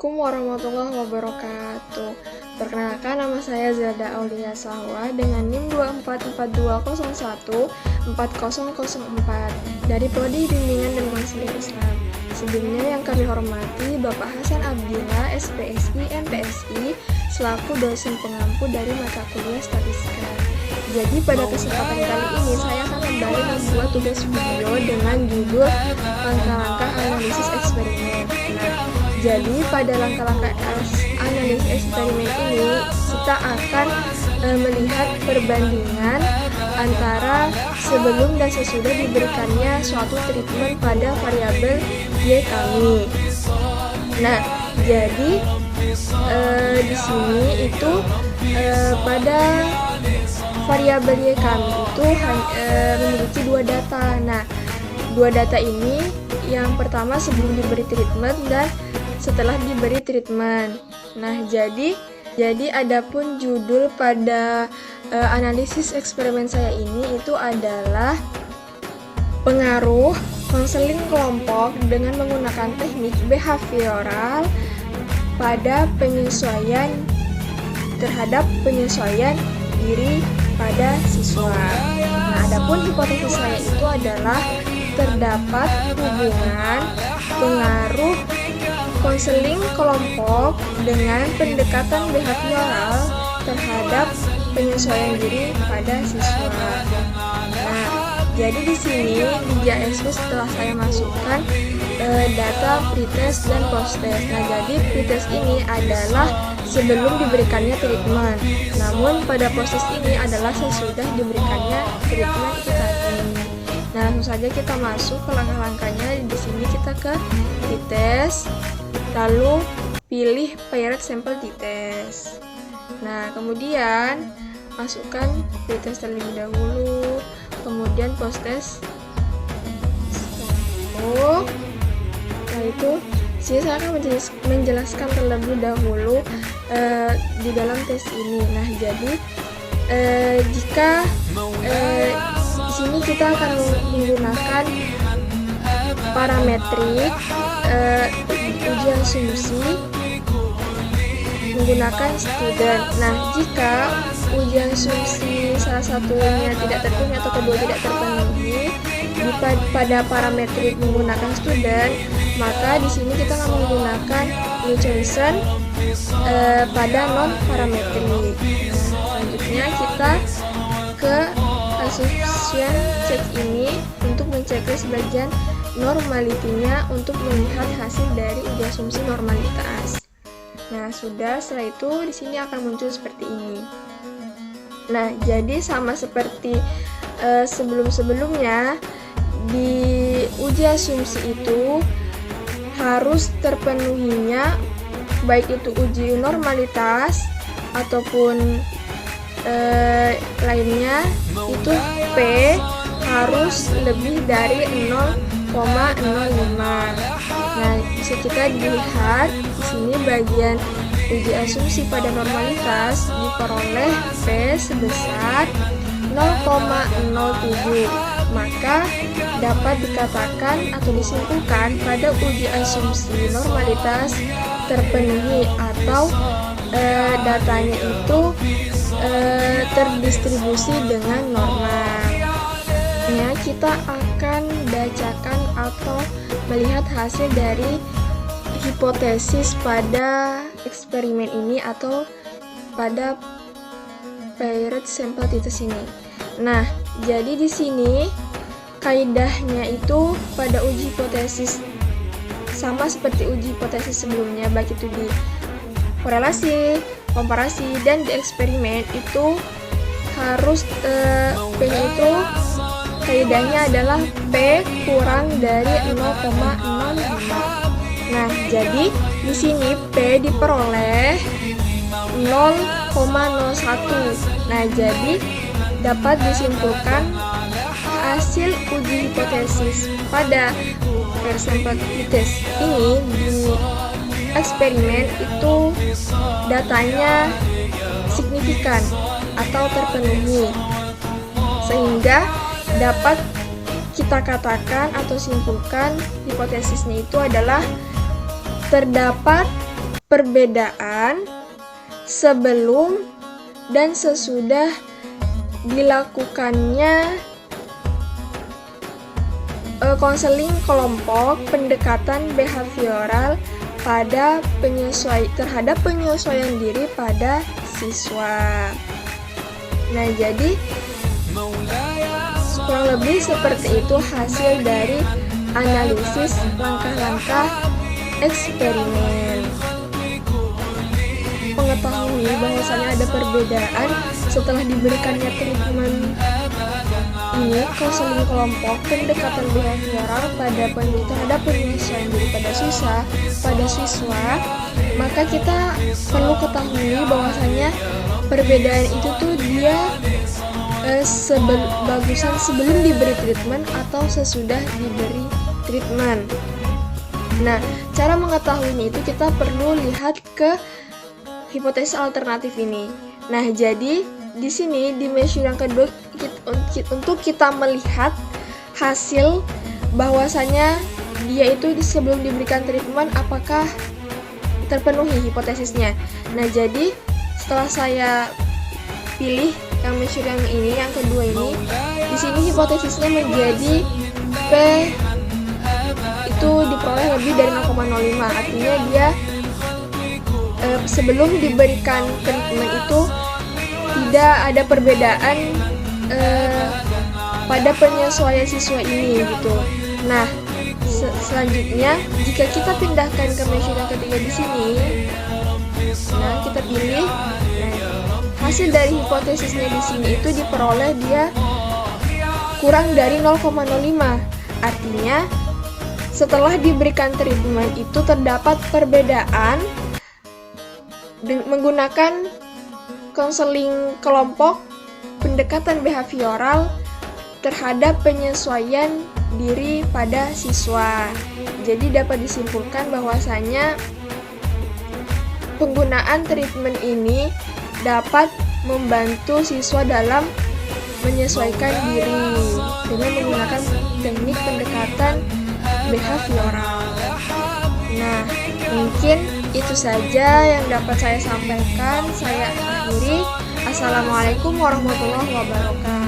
Assalamualaikum warahmatullahi wabarakatuh. Perkenalkan, nama saya Zelda Aulia Sahwa dengan NIM 2442014004 dari Prodi Bimbingan dan Konseling Islam. Sebelumnya yang kami hormati Bapak Hasan Abdillah, SPSI, MPSI, selaku dosen pengampu dari mata kuliah Statistika. Jadi pada kesempatan kali ini saya akan kembali membuat tugas video dengan judul langkah-langkah analisis eksperimen. Jadi pada langkah-langkah analisis eksperimen ini kita akan melihat perbandingan antara sebelum dan sesudah diberikannya suatu treatment pada variabel Y kami. Nah, jadi di sini itu pada variabel Y kami itu memiliki dua data. Nah, dua data ini yang pertama sebelum diberi treatment dan setelah diberi treatment. Nah, jadi adapun judul pada analisis eksperimen saya ini itu adalah pengaruh konseling kelompok dengan menggunakan teknik behavioral pada penyesuaian terhadap penyesuaian diri pada siswa. Nah, adapun hipotesis saya itu adalah terdapat hubungan pengaruh konseling kelompok dengan pendekatan behavioral terhadap penyesuaian diri pada siswa. Nah, jadi di sini di JSP setelah saya masukkan data pretest dan posttest. Nah, jadi pretest ini adalah sebelum diberikannya treatment. Namun pada posttest ini adalah sesudah diberikannya treatment itu tadi. Nah, langsung saja kita masuk ke langkah-langkahnya. Di sini kita ke pretest, lalu pilih paired sample t-test. Nah, kemudian masukkan pretest terlebih dahulu, kemudian posttest. Setelah itu, sini saya akan menjelaskan terlebih dahulu di dalam tes ini. Nah, jadi jika di sini kita akan menggunakan parametrik uji asumsi menggunakan student. Nah, jika uji asumsi salah satunya tidak terpenuhi atau kedua tidak terpenuhi pada parametrik menggunakan student, maka di sini kita akan menggunakan new chosen pada non parametrik. Nah, selanjutnya kita ke assumption check ini untuk menceklis bagian normalitinya untuk melihat hasil dari uji asumsi normalitas. Nah, setelah itu di sini akan muncul seperti ini. Nah, jadi sama seperti sebelum-sebelumnya, di uji asumsi itu harus terpenuhinya baik itu uji normalitas ataupun lainnya itu P harus lebih dari 0,05. Nah, bisa kita dilihat di sini bagian uji asumsi pada normalitas diperoleh P sebesar 0,07. Maka dapat dikatakan atau disimpulkan pada uji asumsi normalitas terpenuhi atau datanya itu terdistribusi dengan normal. Ya, kita akan bacakan atau melihat hasil dari hipotesis pada eksperimen ini atau pada paired sample t-test ini. Nah, jadi di sini kaidahnya itu pada uji hipotesis sama seperti uji hipotesis sebelumnya, baik itu di korelasi, komparasi, dan di eksperimen itu harus P itu kaidahnya adalah P kurang dari 0,05. Nah, jadi di sini P diperoleh 0,01. Nah, jadi dapat disimpulkan hasil uji hipotesis pada paired sample t-test ini di eksperimen itu datanya signifikan atau terpenuhi, sehingga dapat kita katakan atau simpulkan hipotesisnya itu adalah terdapat perbedaan sebelum dan sesudah dilakukannya konseling kelompok pendekatan behavioral terhadap penyesuaian diri pada siswa. Nah, jadi kurang lebih seperti itu hasil dari analisis langkah-langkah eksperimen. Mengetahui bahwasanya ada perbedaan setelah diberikannya treatment ini konseling kelompok pendekatan behavioral terhadap penyesuaian diri pada siswa, maka kita perlu ketahui bahwasanya perbedaan itu tuh dia bagusan sebelum diberi treatment atau sesudah diberi treatment. Nah, cara mengetahuinya itu kita perlu lihat ke hipotesis alternatif ini. Nah, jadi di sini di measure yang kedua untuk kita melihat hasil bahwasanya dia itu sebelum diberikan treatment apakah terpenuhi hipotesisnya. Nah, jadi setelah saya pilih yang measure yang ini, yang kedua ini, di sini hipotesisnya menjadi P itu diperoleh lebih dari 0,05. Artinya dia sebelum diberikan treatment itu tidak ada perbedaan pada penyesuaian siswa ini gitu. Nah, selanjutnya jika kita pindahkan ke measure yang ketiga di sini, nah kita pilih, hasil dari hipotesisnya di sini itu diperoleh dia kurang dari 0,05. Artinya setelah diberikan treatment itu terdapat perbedaan menggunakan konseling kelompok pendekatan behavioral terhadap penyesuaian diri pada siswa. Jadi dapat disimpulkan bahwasanya penggunaan treatment ini dapat membantu siswa dalam menyesuaikan diri dengan menggunakan teknik pendekatan behavioral. Nah, mungkin itu saja yang dapat saya sampaikan. Saya akhiri. Assalamualaikum warahmatullahi wabarakatuh.